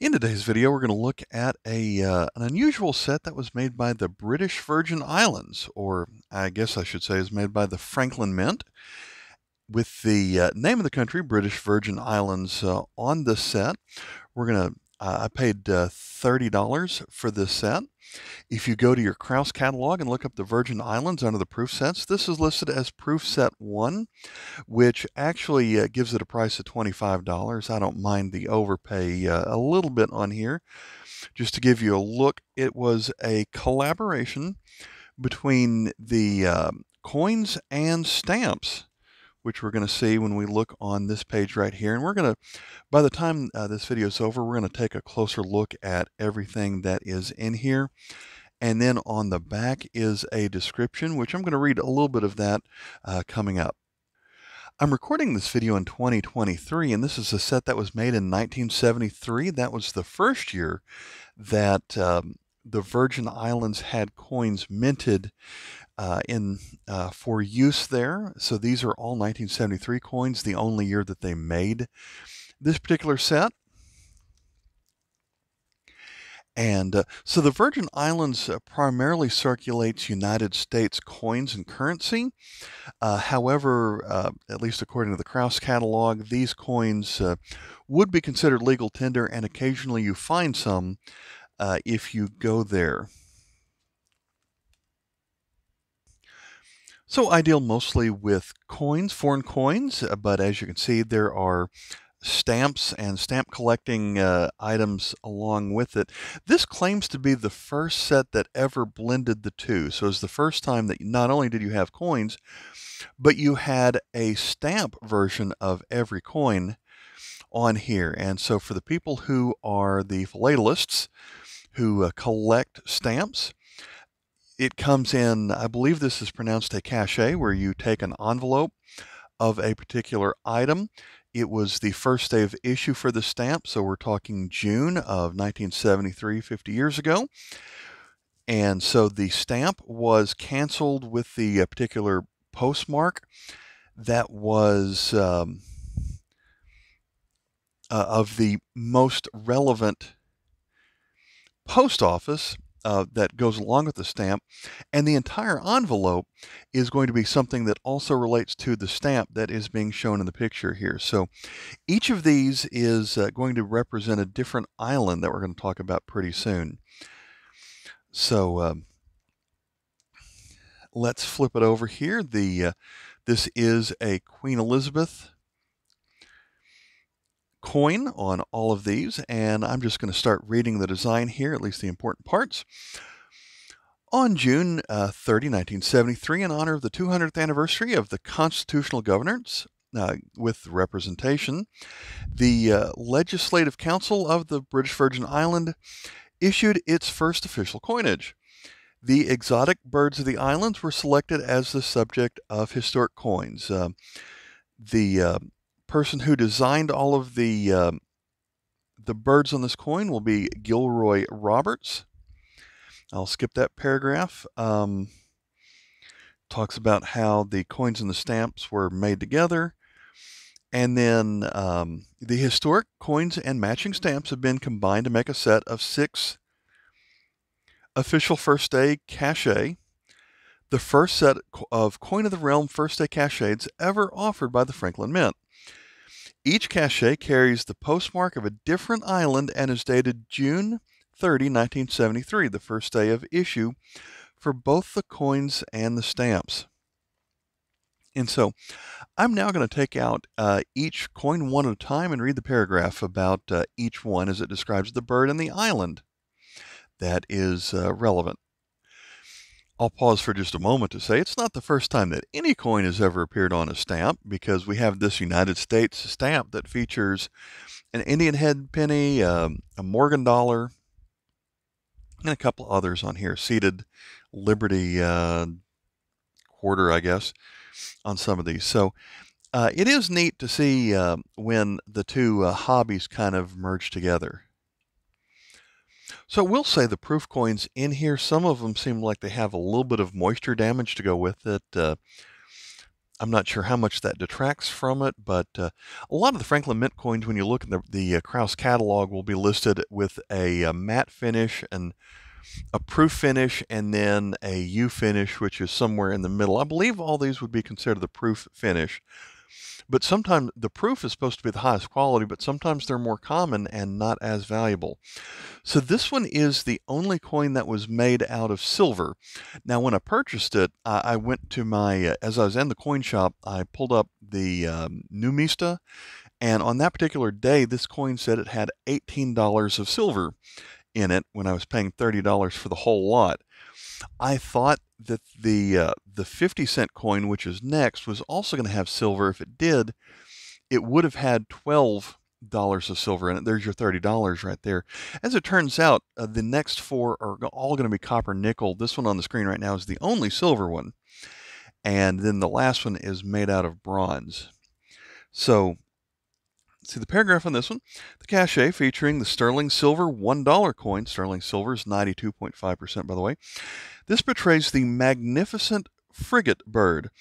In today's video, we're going to look at an unusual set that was made by the British Virgin Islands, or I guess I should say is made by the Franklin Mint, with the name of the country, British Virgin Islands, on this set. I paid $30 for this set. If you go to your Krause catalog and look up the Virgin Islands under the proof sets, this is listed as proof set 1, which actually gives it a price of $25. I don't mind the overpay a little bit on here. Just to give you a look, it was a collaboration between the coins and stamps, which we're going to see when we look on this page right here. And by the time this video is over, we're going to take a closer look at everything that is in here. And then on the back is a description, which I'm going to read a little bit of that coming up. I'm recording this video in 2023, and this is a set that was made in 1973. That was the first year that the Virgin Islands had coins minted for use there. So these are all 1973 coins, the only year that they made this particular set. And so the Virgin Islands primarily circulates United States coins and currency. However, at least according to the Krause catalog, these coins would be considered legal tender, and occasionally you find some if you go there. So I deal mostly with coins, foreign coins, but as you can see, there are stamps and stamp collecting items along with it. This claims to be the first set that ever blended the two. So it's the first time that not only did you have coins, but you had a stamp version of every coin on here. And so for the people who are the philatelists who collect stamps, it comes in, I believe this is pronounced a cachet, where you take an envelope of a particular item. It was the first day of issue for the stamp, so we're talking June of 1973, 50 years ago. And so the stamp was canceled with the particular postmark that was of the most relevant post office that goes along with the stamp, and the entire envelope is going to be something that also relates to the stamp that is being shown in the picture here. So each of these is going to represent a different island that we're going to talk about pretty soon. So let's flip it over here. This is a Queen Elizabeth coin on all of these, and I'm just going to start reading the design here, at least the important parts. On June 30, 1973, in honor of the 200th anniversary of the constitutional governance with representation, the Legislative Council of the British Virgin Island issued its first official coinage. The exotic birds of the islands were selected as the subject of historic coins. The person who designed all of the birds on this coin will be Gilroy Roberts. I'll skip that paragraph. Talks about how the coins and the stamps were made together. And then the historic coins and matching stamps have been combined to make a set of 6 official first day cachet, the first set of Coin of the Realm first day cachets ever offered by the Franklin Mint. Each cachet carries the postmark of a different island and is dated June 30, 1973, the first day of issue for both the coins and the stamps. And so I'm now going to take out each coin one at a time and read the paragraph about each one as it describes the bird and the island that is relevant. I'll pause for just a moment to say it's not the first time that any coin has ever appeared on a stamp, because we have this United States stamp that features an Indian head penny, a Morgan dollar, and a couple others on here. Seated Liberty quarter, I guess, on some of these. So it is neat to see when the two hobbies kind of merge together. So we'll say the proof coins in here, some of them seem like they have a little bit of moisture damage to go with it. I'm not sure how much that detracts from it, but a lot of the Franklin Mint coins, when you look at the Krause catalog, will be listed with a matte finish and a proof finish, and then a U finish, which is somewhere in the middle. I believe all these would be considered the proof finish. But sometimes the proof is supposed to be the highest quality, but sometimes they're more common and not as valuable. So this one is the only coin that was made out of silver. Now, when I purchased it, I went to my, as I was in the coin shop, I pulled up the Numista, and on that particular day, this coin said it had $18 of silver in it when I was paying $30 for the whole lot. I thought that the 50-cent coin, which is next, was also going to have silver. If it did, it would have had $12 of silver in it. There's your $30 right there. As it turns out, the next four are all going to be copper nickel. This one on the screen right now is the only silver one. And then the last one is made out of bronze. So, see the paragraph on this one. The cachet featuring the sterling silver $1 coin. Sterling silver is 92.5%, by the way. This portrays the magnificent frigate bird,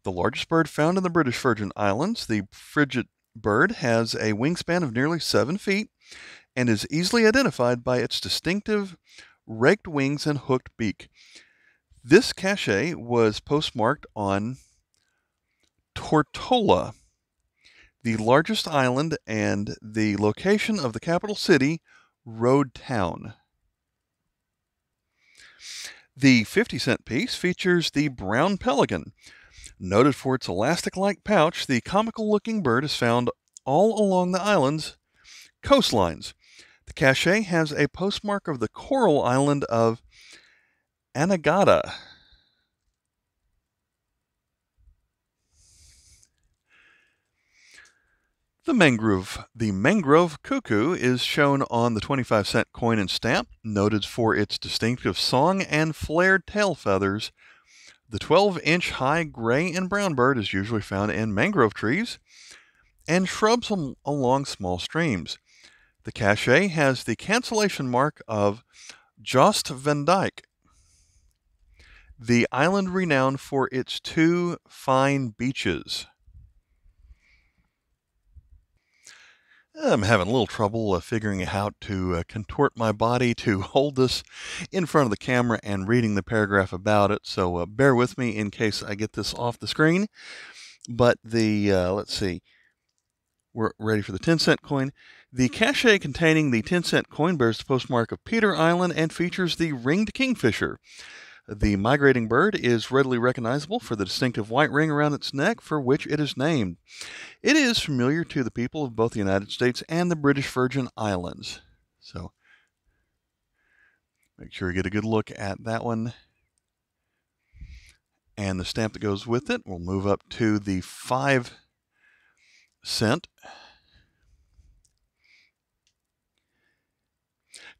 the largest bird found in the British Virgin Islands. The frigate bird has a wingspan of nearly 7 feet and is easily identified by its distinctive raked wings and hooked beak. This cachet was postmarked on Tortola, the largest island and the location of the capital city, Road Town. The 50-cent piece features the brown pelican. Noted for its elastic-like pouch, the comical-looking bird is found all along the island's coastlines. The cachet has a postmark of the coral island of Anegada. The mangrove cuckoo is shown on the 25-cent coin and stamp, noted for its distinctive song and flared tail feathers. The 12-inch high gray and brown bird is usually found in mangrove trees and shrubs along small streams. The cachet has the cancellation mark of Jost van Dyke, the island renowned for its 2 fine beaches. I'm having a little trouble figuring out how to contort my body to hold this in front of the camera and reading the paragraph about it, so bear with me in case I get this off the screen. But let's see, we're ready for the 10-cent coin. The cachet containing the 10-cent coin bears the postmark of Peter Island and features the ringed kingfisher. The migrating bird is readily recognizable for the distinctive white ring around its neck, for which it is named. It is familiar to the people of both the United States and the British Virgin Islands. So, make sure you get a good look at that one. And the stamp that goes with it. We'll move up to the 5-cent.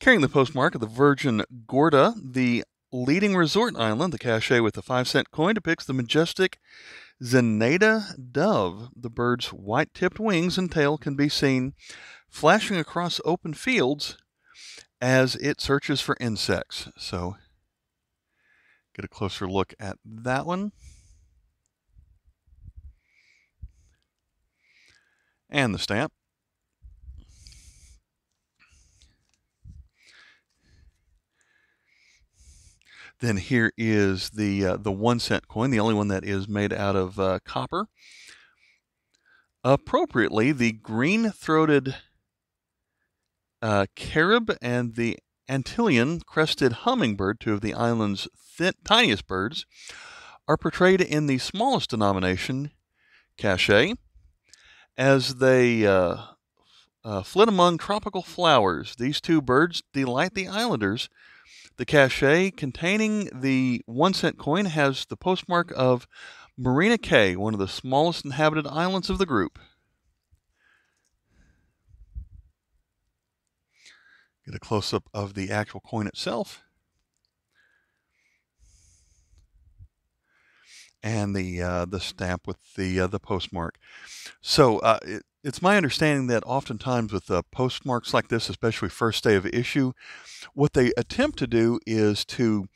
Carrying the postmark of the Virgin Gorda, the leading resort island, the cachet with the 5-cent coin depicts the majestic Zenaida dove. The bird's white-tipped wings and tail can be seen flashing across open fields as it searches for insects. So, get a closer look at that one. And the stamp. Then here is the 1-cent coin, the only one that is made out of copper. Appropriately, the green-throated carib and the Antillean crested hummingbird, 2 of the island's tiniest birds, are portrayed in the smallest denomination, cachet, as they flit among tropical flowers. These 2 birds delight the islanders. The cachet containing the 1-cent coin has the postmark of Marina Cay, one of the smallest inhabited islands of the group. Get a close-up of the actual coin itself. And the stamp with the postmark. So it's my understanding that oftentimes with postmarks like this, especially first day of issue, what they attempt to do is to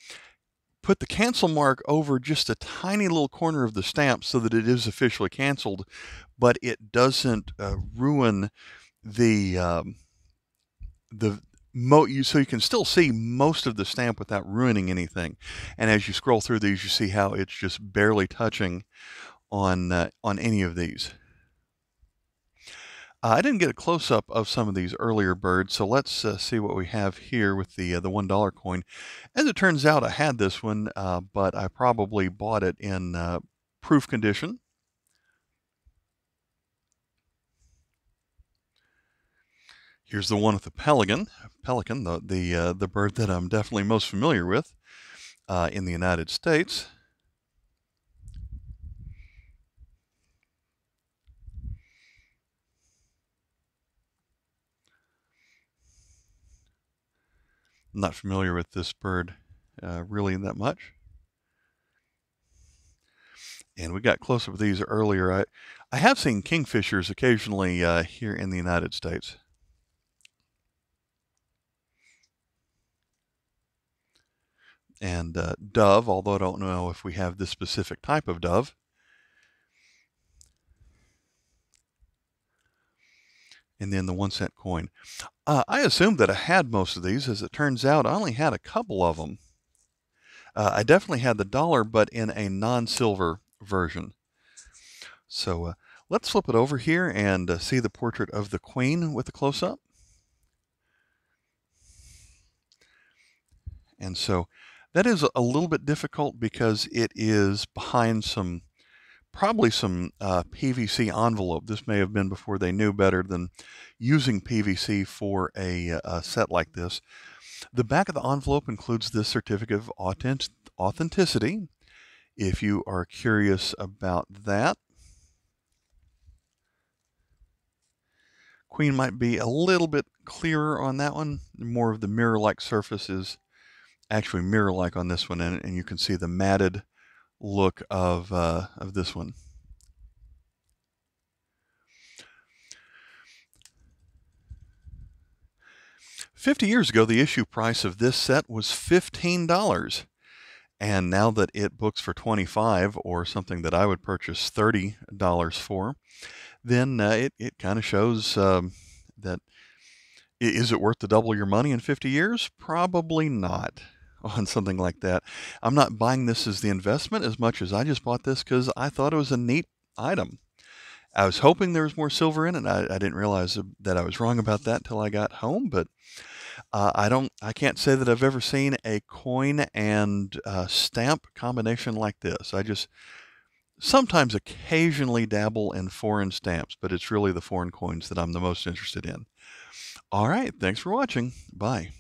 put the cancel mark over just a tiny little corner of the stamp so that it is officially canceled, but it doesn't ruin the so you can still see most of the stamp without ruining anything. And as you scroll through these, you see how it's just barely touching on any of these. I didn't get a close-up of some of these earlier birds, so let's see what we have here with the $1 coin. As it turns out, I had this one, but I probably bought it in proof condition. Here's the one with the pelican, the bird that I'm definitely most familiar with in the United States. I'm not familiar with this bird really that much. And we got close up with these earlier. I have seen kingfishers occasionally here in the United States. And dove, although I don't know if we have this specific type of dove. And then the 1-cent coin. I assumed that I had most of these. As it turns out, I only had a couple of them. I definitely had the dollar, but in a non-silver version. So let's flip it over here and see the portrait of the queen with a close-up. And so that is a little bit difficult because it is behind probably some PVC envelope. This may have been before they knew better than using PVC for a set like this. The back of the envelope includes this certificate of authenticity, if you are curious about that. Queen might be a little bit clearer on that one. More of the mirror-like surface is actually mirror-like on this one, and you can see the matted look of this one. $50 years ago, the issue price of this set was $15. And now that it books for $25, or something that I would purchase $30 for, then it kind of shows that is it worth to double your money in 50 years? Probably not on something like that. I'm not buying this as the investment as much as I just bought this because I thought it was a neat item. I was hoping there was more silver in it. I didn't realize that I was wrong about that until I got home, but I can't say that I've ever seen a coin and stamp combination like this. I just sometimes occasionally dabble in foreign stamps, but it's really the foreign coins that I'm the most interested in. All right, thanks for watching. Bye.